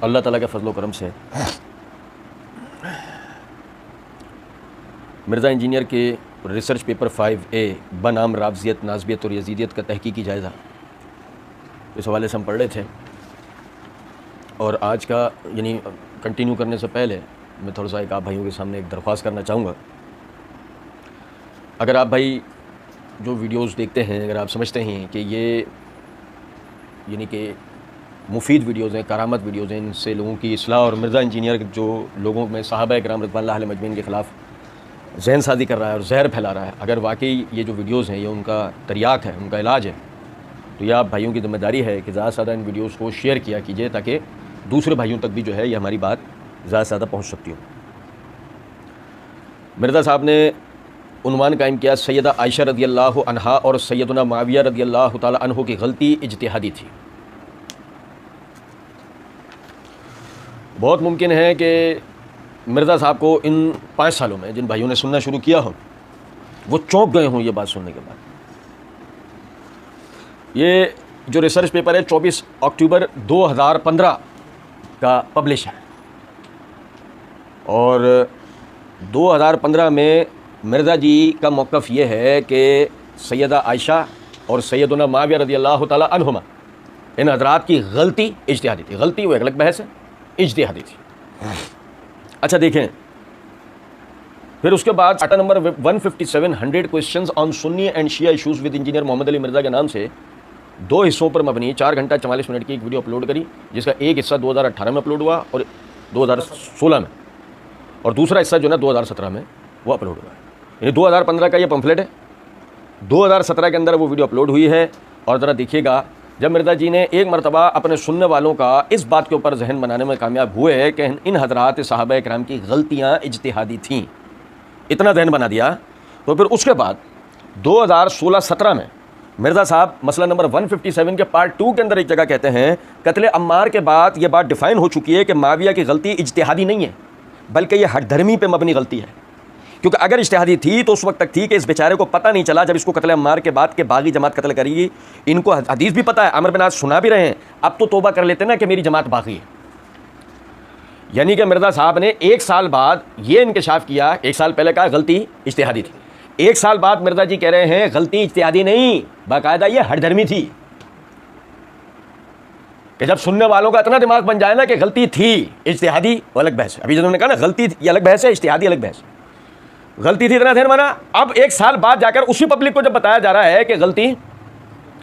अल्लाह ताला के फजल करम से मिर्ज़ा इंजीनियर के रिसर्च पेपर 5A बनाम रावजियत, नाज़बियत और यजीदियत का तहकीकी जायज़ा, इस हवाले से हम पढ़ रहे थे। और आज का यानी कंटिन्यू करने से पहले मैं थोड़ा सा एक आप भाइयों के सामने एक दरख्वास्त करना चाहूँगा। अगर आप भाई जो वीडियोस देखते हैं, अगर आप समझते हैं कि ये यानी कि मुफीद वीडियोज़ हैं, करामत वीडियोज़ हैं, इनसे लोगों की इस्लाह और मिर्ज़ा इंजीनियर जो लोगों में सहाबा इकराम रज़ियल्लाहु अलैहिम मजमईन के ख़िलाफ़ जहन साजी कर रहा है और जहर फैला रहा है, अगर वाकई ये जो वीडियोज़ हैं ये उनका तरियाक है, उनका इलाज है, तो यह आप भाइयों की ज़िम्मेदारी है कि ज़्यादा से ज़्यादा इन वीडियोज़ को शेयर किया कीजिए ताकि दूसरे भाइयों तक भी जो है ये हमारी बात ज़्यादा से ज़्यादा पहुँच सकती हो। मिर्ज़ा साहब ने उन्वान कायम किया, सैयदा आयशा रज़ियल्लाहु अन्हा और सैयदना मुआविया रज़ियल्लाहु ताला अन्हु की गलती इज्तिहादी थी। बहुत मुमकिन है कि मिर्ज़ा साहब को इन 5 सालों में जिन भाइयों ने सुनना शुरू किया हो वो चौंक गए हों ये बात सुनने के बाद। ये जो रिसर्च पेपर है 24 अक्टूबर 2015 का पब्लिश है और 2015 में मिर्ज़ा जी का मौक़िफ़ ये है कि सैयदा आयशा और सैयदना मुआविया रज़ियल्लाहु ताला अन्हुमा इन हज़रात की गलती इज्तिहादी थी। गलती वो एक अलग बहस है, इज्तिहादी थी। अच्छा देखें, फिर उसके बाद आटा number 157 100 questions on Sunni and Shia issues with engineer Mohammad Ali Mirza के नाम से 2 हिस्सों पर मबनी 4 घंटा 44 मिनट की एक वीडियो अपलोड करी, जिसका एक हिस्सा 2018 में अपलोड हुआ और 2016 में, और दूसरा हिस्सा जो है 2017 में वो अपलोड हुआ। यानी 2015 का ये पम्फलेट है, 2017 के अंदर वो वीडियो अपलोड हुई है। और ज़रा देखिएगा, जब मिर्ज़ा जी ने एक मरतबा अपने सुनने वालों का इस बात के ऊपर जहन बनाने में कामयाब हुए कि इन हज़रात सहाबा इकराम की गलतियाँ इज्तिहादी थीं, इतना जहन बना दिया, तो फिर उसके बाद 2016-17 में मिर्ज़ा साहब मसला नंबर 157 के पार्ट 2 के अंदर एक जगह कहते हैं, कत्ले अम्मार के बाद ये बात डिफ़ाइन हो चुकी है कि मुआविया की गलती इज्तिहादी नहीं है बल्कि ये हठधर्मी पे मबनी गलती है। क्योंकि अगर इज्तिहादी थी तो उस वक्त तक थी कि इस बेचारे को पता नहीं चला जब इसको कत्ले अम्मार के बाद के बागी जमात कत्ल करेगी। इनको हदीस भी पता है, अमर बिन आस सुना भी रहे हैं, अब तो तौबा कर लेते ना कि मेरी जमात बागी है। यानी कि मिर्ज़ा साहब ने 1 साल बाद ये इंकशाफ किया, 1 साल पहले कहा गलती इज्तिहादी थी, 1 साल बाद मिर्ज़ा जी कह रहे हैं गलती इज्तिहादी नहीं, बाकायदा ये हठधर्मी थी। कि जब सुनने वालों का इतना दिमाग बन जाए ना कि गलती थी इज्तिहादी, वो अलग बहस है। अभी जिन्होंने कहा ना गलती ये अलग बहस है, इज्तिहादी अलग बहस है। गलती थी इतना ध्यान माना, अब 1 साल बाद जाकर उसी पब्लिक को जब बताया जा रहा है कि गलती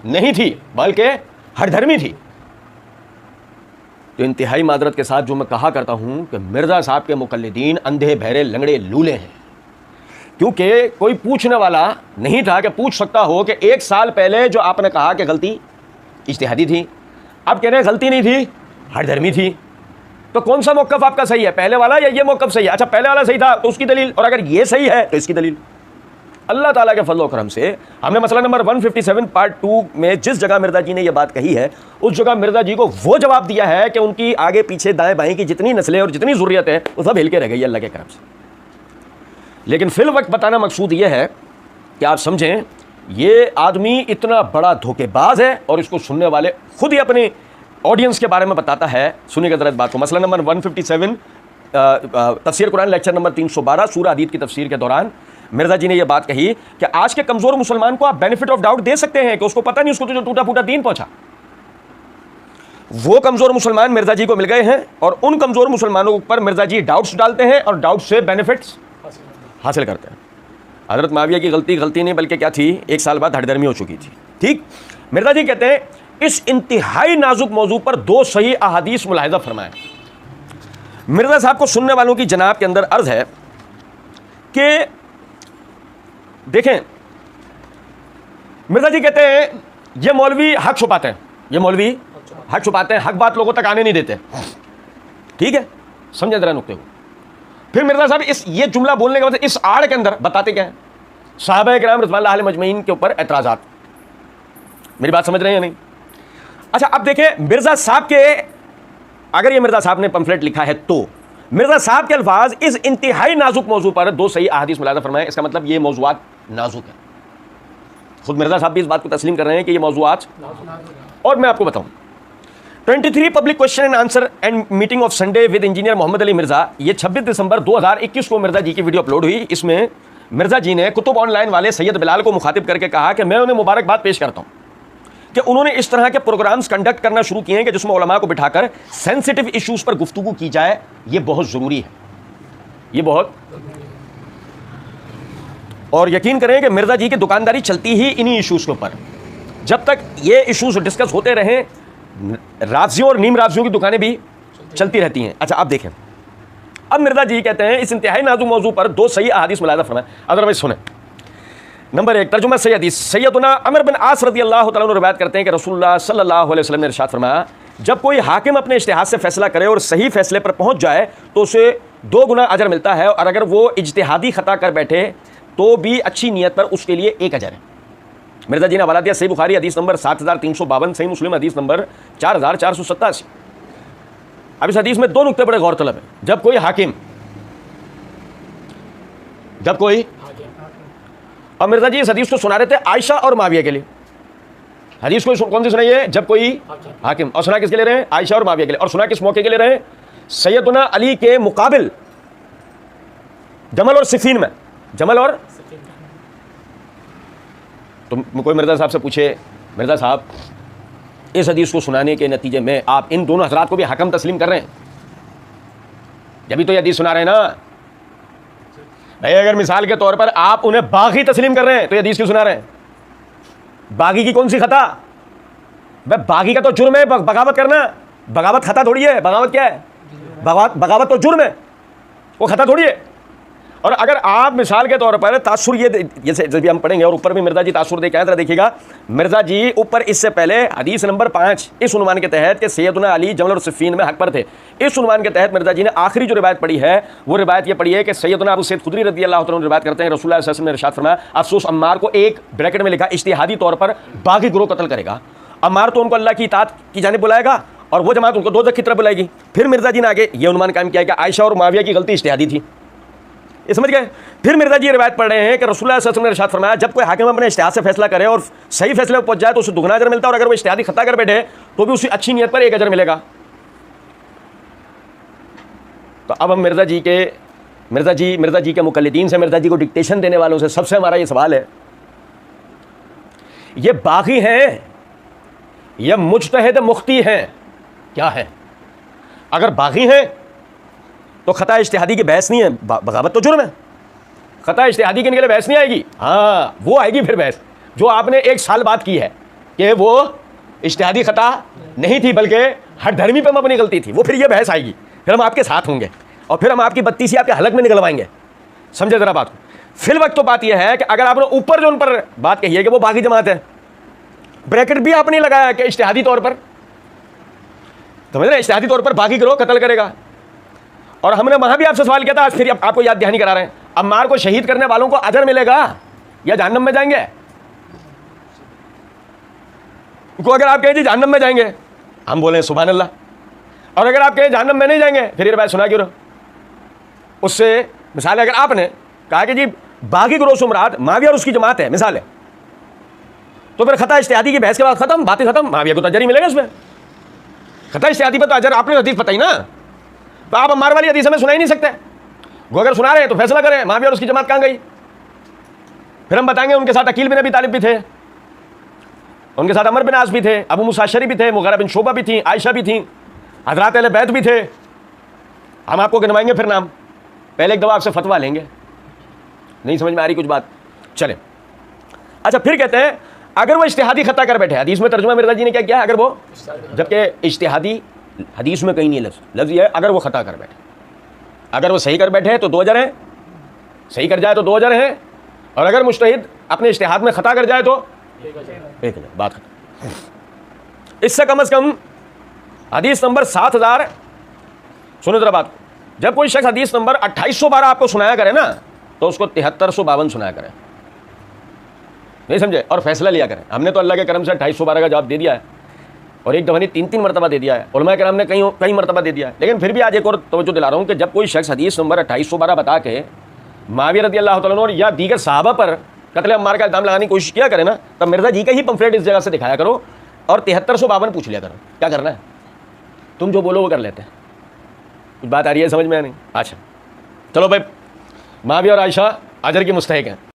नहीं थी बल्कि हठधर्मी थी, तो इंतहाई मादरत के साथ जो मैं कहा करता हूं कि मिर्ज़ा साहब के मुकल्लिदीन अंधे बहरे लंगड़े लूले हैं। क्योंकि कोई पूछने वाला नहीं था कि पूछ सकता हो कि 1 साल पहले जो आपने कहा कि गलती इज्तिहादी थी, अब कह रहे हैं गलती नहीं थी, हठधर्मी थी। तो कौन सा मौक़िफ़ आपका सही है, पहले वाला या ये मौक़िफ़ सही है? अच्छा, पहले वाला सही था तो उसकी दलील, और अगर ये सही है तो इसकी दलील। अल्लाह ताला के फजल व करम से हमने मसला नंबर 157 पार्ट 2 में जिस जगह मिर्ज़ा जी ने यह बात कही है, उस जगह मिर्ज़ा जी को वो जवाब दिया है कि उनकी आगे पीछे दाएं बाएं की जितनी नस्लें और जितनी ज़ुर्रियत है वो सब हिल के रह गई अल्लाह के करम से। लेकिन फिल वक्त बताना मकसूद ये है कि आप समझें ये आदमी इतना बड़ा धोखेबाज है और इसको सुनने वाले खुद ही अपने ऑडियंस के बारे में बताता है। सुनिएगा ज़रा बात को। मसला नंबर 157 तफसीर कुरान लेक्चर नंबर 312 सूरह हदीद की तफसीर के दौरान मिर्ज़ा जी ने यह बात कही कि आज के कमज़ोर मुसलमान को आप बेनिफिट ऑफ डाउट दे सकते हैं कि उसको पता नहीं, उसको तो जो टूटा फूटा दीन पहुंचा। वो कमज़ोर मुसलमान मिर्ज़ा जी को मिल गए हैं और उन कमज़ोर मुसलमानों पर मिर्ज़ा जी डाउट्स डालते हैं और डाउट से बेनिफिट्स हासिल करते हैं। हज़रत मुआविया की गलती नहीं बल्कि क्या थी, 1 साल बाद हठधर्मी हो चुकी थी। ठीक, मिर्ज़ा जी कहते हैं इस इंतहाई नाजुक मौजू पर 2 सही अहादीस मुलाहिज़ा फरमाएं। मिर्ज़ा साहब को सुनने वालों की जनाब के अंदर अर्ज़ है कि देखें, मिर्ज़ा जी कहते हैं ये मौलवी हक छुपाते हैं, ये मौलवी हक छुपाते हैं, हक बात लोगों तक आने नहीं देते। ठीक है, समझे जरा नुक्ते को। फिर मिर्ज़ा साहब ये जुमला बोलने के बाद इस आड़ के अंदर बताते क्या है, सहाबा इकराम रज़ियल्लाहु अलैहिम मजमईन के ऊपर एतराज़ात। मेरी बात समझ रहे हैं या नहीं? अच्छा, अब देखें मिर्ज़ा साहब के, अगर ये मिर्ज़ा साहब ने पम्फलेट लिखा है तो मिर्ज़ा साहब के अल्फाज इस इंतहाई नाजुक मौजू पर 2 सही अहादीस मुलाहिज़ा फरमाएं। इसका मतलब ये मौज़ूआत नाजुक है, खुद मिर्ज़ा साहब भी इस बात को तस्लीम कर रहे हैं कि ये मौज़ूआत, और मैं आपको बताऊं 23 public question and answer and meeting of Sunday with engineer Mohammad Ali Mirza, ये 26 दिसंबर 2021 को मिर्ज़ा जी की वीडियो अपलोड हुई। इसमें मिर्ज़ा जी ने कुतुब ऑनलाइन वाले सैयद बिलाल को मुखातिब करके कहा कि मैं उन्हें मुबारकबाद पेश करता हूं कि उन्होंने इस तरह के प्रोग्राम्स कंडक्ट करना शुरू किए हैं कि जिसमें उलमा को बिठाकर सेंसिटिव इश्यूज पर गुफ्तगू की जाए। ये बहुत ज़रूरी है, ये बहुत, और यकीन करें कि मिर्ज़ा जी की दुकानदारी चलती ही इन्हीं इश्यूज के ऊपर। जब तक ये इश्यूज डिस्कस होते रहें, राजियों और नीम राजियों की दुकानें भी चलती रहती हैं। अच्छा, आप देखें, अब मिर्ज़ा जी कहते हैं इस इंतहाई नाजुक मौजू पर 2 सही अहादीस मुलाज़ा फरमाएं। अदरवाइज सुने। नंबर 1, तर्जुमा सही हदीस। सैयदना अमर बिन आस रज़ियल्लाहु तआला अन्हु रिवायत करते हैं कि रसूलुल्लाह सल्लल्लाहु अलैहि वसल्लम ने इरशाद फरमाया, जब कोई हाकिम अपने इज्तिहाद से फैसला करे और सही फैसले पर पहुंच जाए तो उसे 2 गुना अजर मिलता है, और अगर वो इज्तिहादी खता कर बैठे तो भी अच्छी नीयत पर उसके लिए 1 अजर है। मिर्ज़ा जी ने हवाला दिया सही बुखारी हदीस नंबर 7352, सही मुस्लिम हदीस नंबर 4487। अब इस हदीस में 2 नुक्ते बड़े गौरतलब हैं। जब कोई और मिर्ज़ा जी इस हदीस को सुना रहे थे आयशा और माविया के लिए। हदीस को कौन सी सुनाई है? जब कोई हाकिम, और सुना किसके लिए रहे हैं? आयशा और माविया के लिए। और सुना किस मौके के लिए रहे? सैयदना अली के मुकाबिल जमल और सिफीन में। जमल और तो कोई मिर्ज़ा साहब से पूछे, मिर्ज़ा साहब इस हदीस को सुनाने के नतीजे में आप इन दोनों हजरात को भी हकम तस्लीम कर रहे हैं, जब तो ये हदीस सुना रहे हैं ना भाई। अगर मिसाल के तौर पर आप उन्हें बागी तस्लीम कर रहे हैं तो ये हदीस क्यों सुना रहे हैं? बागी की कौन सी खता? भाई बागी का तो जुर्म है बगावत करना, बगावत खता थोड़ी है। बगावत क्या है? बगावत तो जुर्म है, वो खता थोड़ी है। और अगर आप मिसाल के तौर पर तासुर, ये जैसे जब भी हम पढ़ेंगे और ऊपर भी मिर्ज़ा जी तासुर दे के आए, देखिएगा मिर्ज़ा जी ऊपर इससे पहले हदीस नंबर 5 इस उन्वान के तहत कि सैयदना अली जमल और सिफ़ीन में हक पर थे, इस उन्वान के तहत मिर्ज़ा जी ने आखिरी जो रिवायत पढ़ी है वो रिवायत ये पढ़ी है कि सैयदना अबू सईद खुदरी रज़ियल्लाहु तआला अन्हु रिवायत करते हैं रसूलुल्लाह सल्लल्लाहु अलैहि वसल्लम ने इरशाद फरमाया, अफसोस अम्मार को एक ब्रैकेट में लिखा इज्तिहादी तौर पर बागी गिरोह कत्ल करेगा। अम्मार तो उनको अल्लाह की इताअत की जानिब बुलाएगा और वो जमात उनको दोज़ख की तरफ बुलाएगी। फिर मिर्ज़ा जी ने आगे ये उन्वान कायम किया कि आयशा और माविया की गलती इज्तिहादी थी, ये समझ गए। फिर मिर्ज़ा जी रिवायत पढ़ रहे हैं कि रसूलुल्लाह सल्लल्लाहु अलैहि वसल्लम ने इरशाद फरमाया, जब कोई हाकिम अपने इज्तिहाद से फैसला करे और सही फैसले पर पहुंच जाए तो उसे दुगना अजर मिलता है, और अगर वो इज्तिहादी खता कर बैठे तो भी उसी अच्छी नीयत पर 1 अजर मिलेगा। तो अब हम मिर्ज़ा जी के मुकल्लिदीन से, मिर्ज़ा जी को डिक्टेशन देने वालों से सबसे हमारा ये सवाल है, ये बागी हैं या मुज्तहिद मुख्ती हैं? क्या है? अगर बागी हैं तो खता इज्तिहादी की बहस नहीं है, बगावत तो जुर्म है। खता इज्तिहादी के लिए बहस नहीं आएगी, हाँ वो आएगी फिर बहस जो आपने 1 साल बाद की है कि वो इज्तिहादी खता नहीं थी बल्कि हर धर्मी पर मबनी गलती थी, वो फिर ये बहस आएगी। फिर हम आपके साथ होंगे और फिर हम आपकी बत्ती से आपके हलक में निकलवाएंगे। समझे ज़रा बात को। फिल वक्त तो बात यह है कि अगर आपने ऊपर जो उन पर बात कही है कि वो बागी जमात है, ब्रैकेट भी आपने लगाया कि इज्तिहादी तौर पर, समझ रहे, इज्तिहादी तौर पर बागी गिरोह कत्ल करेगा। और हमने वहां भी आपसे सवाल किया था, आज फिर आपको याद दहानी करा रहे हैं, अम्मार को शहीद करने वालों को अजर मिलेगा या जहन्नम में जाएंगे? को अगर आप कहें जी जहन्नम में जाएंगे, हम बोले सुभान अल्लाह, और अगर आप कहें जहन्नम में नहीं जाएंगे, फिर ये बात सुना क्यों रहो? उससे मिसाल अगर आपने कहा कि जी बागी गिरोह से मुराद माविया और उसकी जमात है मिसाल है, तो फिर खता इज्तिहादी की बहस के बाद खत्म, बातें खत्म, माविया को तो अजर ही मिलेगा इसमें। खता इज्तिहादी पर तो अजर आपने हदीस पता ही ना, तो आप अम्मार वाली हदीस हमें सुना ही नहीं सकते। वो अगर सुना रहे हैं तो फैसला करें माविया और उसकी जमात कहाँ गई। फिर हम बताएंगे उनके साथ अकील बिन अबी तालिब भी थे, उनके साथ अमर बिन आस भी थे, अबू मूसा अशअरी भी थे, मुगीरा बिन शुबा भी थी, आयशा भी थी, हज़रात अहले बैत भी थे। हम आपको गिनवाएंगे फिर नाम, पहले एक दफ़ा आपसे फतवा लेंगे। नहीं समझ में आ रही कुछ बात? चले अच्छा, फिर कहते हैं अगर वो इज्तिहादी खता कर बैठे, हदीस में तर्जुमा मिर्ज़ा जी ने क्या किया, अगर वो, जबकि इज्तिहादी हदीस में कहीं नहीं लफ्ज़ ये है, अगर वो खता कर बैठे, अगर वो सही कर बैठे तो 2 अजर हैं, सही कर जाए तो 2 अजर हैं, और अगर मुज्तहिद अपने इज्तिहाद में खता कर जाए तो 1 अजर। बात खत्म। इससे कम से कम हदीस नंबर 7000, सुनो जरा बात, जब कोई शख्स हदीस नंबर 2812 आपको सुनाया करे ना तो उसको 7352 सुनाया करे, नहीं समझे, और फैसला लिया करें। हमने तो अल्लाह के करम से 2812 का जवाब दे दिया है, और एक दफ़ा नहीं 3-3 मरतबा दे दिया है, उलमा किराम ने कई मरतबा दे दिया है। लेकिन फिर भी आज एक और तवज्जो दिला रहा हूँ कि जब कोई शख्स हदीस नंबर 2812 बता के माविया रज़ियल्लाहु तआला अन्हु या दीगर सहाबा पर कत्ल अम्मार का इल्ज़ाम लगाने की कोशिश किया करें ना, तब मिर्ज़ा जी का ही पंफलेट इस जगह से दिखाया करो और 7352 पूछ लिया करो क्या करना है। तुम जो बोलो वो कर लेते हैं। कुछ बात आ रही है समझ में? नहीं? अच्छा चलो भाई, माविया और आयशा अजर की मुस्तहिक हैं।